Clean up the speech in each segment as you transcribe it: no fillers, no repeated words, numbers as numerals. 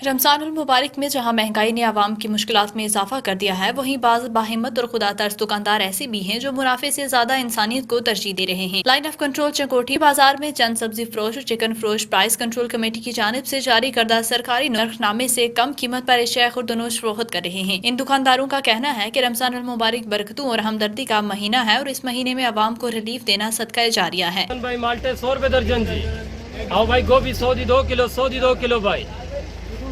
रमजानुल मुबारक में जहां महंगाई ने आवाम की मुश्किलात में इजाफा कर दिया है, वहीं बाज़ बाहिम्मत और खुदा तर्स दुकानदार ऐसे भी हैं जो मुनाफे से ज्यादा इंसानियत को तरजीह दे रहे हैं। लाइन ऑफ कंट्रोल चकोठी बाजार में चंद सब्जी फरोश और चिकन फरोश प्राइस कंट्रोल कमेटी की जानिब से जारी करदा सरकारी नरखनामे से कम कीमत पर अशिया खुर्दनोश फरोख्त कर रहे हैं। इन दुकानदारों का कहना है कि रमजानुल मुबारक बरकतों और हमदर्दी का महीना है और इस महीने में आवाम को रिलीफ देना सदका जारिया है। भाई माल्टे 100 रुपए दर्जन जी। आओ भाई गोभी 100 दी 2 किलो, 100 दी 2 किलो भाई।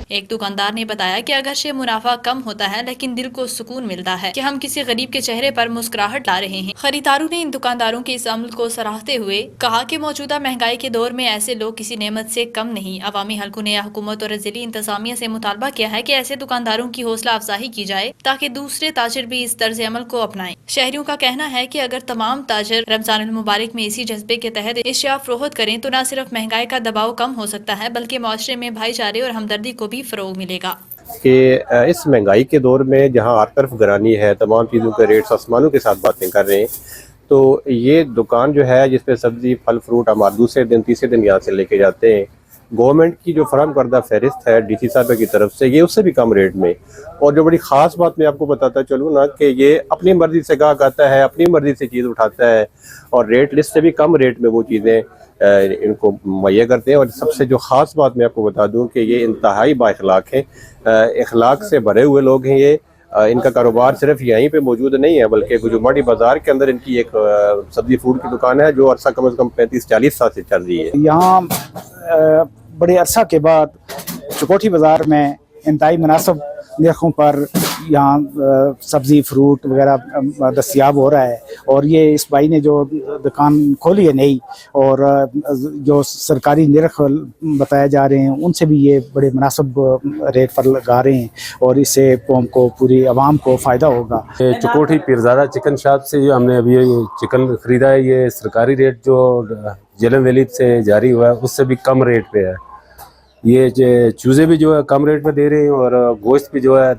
एक दुकानदार ने बताया कि अगरचे मुनाफा कम होता है, लेकिन दिल को सुकून मिलता है कि हम किसी गरीब के चेहरे पर मुस्कुराहट ला रहे हैं। खरीदारों ने इन दुकानदारों के इस अमल को सराहते हुए कहा कि मौजूदा महंगाई के दौर में ऐसे लोग किसी नेमत से कम नहीं। अवामी हलकों ने हुकूमत और जिली इंतजामिया से मुतालबा किया है कि ऐसे दुकानदारों की हौसला अफजाई की जाए ताकि दूसरे ताजिर भी इस तर्ज अमल को अपनाएं। शहरियों का कहना है कि अगर तमाम ताजिर रमजानुल मुबारक में इसी जज्बे के तहत अशिया फरोख्त करें तो न सिर्फ महंगाई का दबाव कम हो सकता है, बल्कि माशरे में भाईचारे और हमदर्दी को भी फरोग मिलेगा। कि इस महंगाई के दौर में जहां हर तरफ गिरानी है, तमाम चीज़ों के रेट्स आसमानों के साथ बातें कर रहे हैं, तो ये दुकान जो है जिसपे सब्जी फल फ्रूट हमारे दूसरे दिन तीसरे दिन यहाँ से लेके जाते हैं, गवर्नमेंट की जो फराहम करदा फहरिस्त है डीसी साहब की तरफ से, ये उससे भी कम रेट में। और जो बड़ी ख़ास बात मैं आपको बताता चलूँ ना कि ये अपनी मर्ज़ी से गाहक आता है, अपनी मर्ज़ी से चीज़ उठाता है और रेट लिस्ट से भी कम रेट में वो चीज़ें इनको मुहैया करते हैं। और सबसे जो ख़ास बात मैं आपको बता दूं कि ये इंतहाई बाइखलाक हैं, इखलाक से भरे हुए लोग हैं। ये इनका कारोबार सिर्फ यहीं पे मौजूद नहीं है, बल्कि गुजुमाड़ी बाज़ार के अंदर इनकी एक सब्ज़ी फूड की दुकान है जो अरसा कम से कम 35-40 साल से चल रही है। यहाँ बड़े अरसा के बाद चकोठी बाज़ार में इंतहाई मुनासिब नरखों पर यहाँ सब्ज़ी फ्रूट वगैरह दस्तियाब हो रहा है। और ये इस भाई ने जो दुकान खोली है नई, और जो सरकारी नरख बताए जा रहे हैं उनसे भी ये बड़े मुनासिब रेट पर लगा रहे हैं और इससे कौम को, पूरी आवाम को फ़ायदा होगा। चकोठी पीरज़ादा चिकन शॉप से जो हमने अभी चिकन ख़रीदा है, ये सरकारी रेट जो जेलम वैली से जारी हुआ है उससे भी कम रेट पे है। ये चूज़े भी जो है कम रेट पे दे रहे हैं और गोश्त भी जो है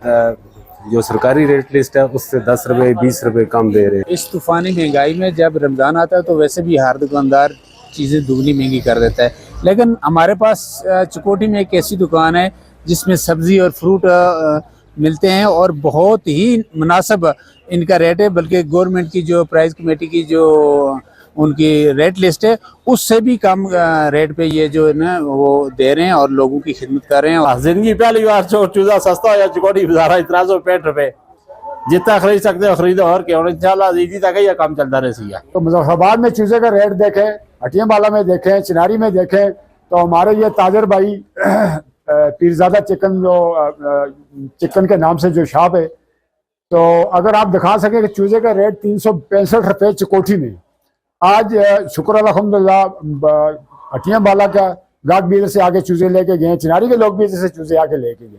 जो सरकारी रेट लिस्ट है उससे 10 रुपये 20 रुपये कम दे रहे हैं। इस तूफ़ानी महंगाई में जब रमज़ान आता है तो वैसे भी हर दुकानदार चीज़ें दुगनी महंगी कर देता है, लेकिन हमारे पास चकोठी में एक ऐसी दुकान है जिसमें सब्ज़ी और फ्रूट मिलते हैं और बहुत ही मुनासिब इनका रेट है। बल्कि गवर्नमेंट की जो प्राइस कमेटी की जो उनकी रेट लिस्ट है उससे भी कम रेट पे ये जो है ना वो दे रहे हैं और लोगों की खिदमत कर रहे हैं। जिंदगी पहली बार चूजा सस्ता या चकोठी बाजार इतना 65 रुपए जितना खरीद सकते हो खरीदो और क्या, और इंशाल्लाह इसी तक यह काम चलता रहेगा। तो मुजफ्फराबाद में चूजे का रेट देखें, हटियावाला में देखें, चिनारी में देखें, तो हमारे ये ताजर भाई पीरज़ादा चिकन जो चिकन के नाम से जो शॉप है, तो अगर आप दिखा सकें कि चूजे का रेट 365 रुपये चकोठी में, आज शुक्र अल्हम्दुलिल्लाह हटियावाला का गाहक भी इधर से आगे चूजे लेके गए, चिनारी के लोग भी इधर से चूजे आके लेके गए।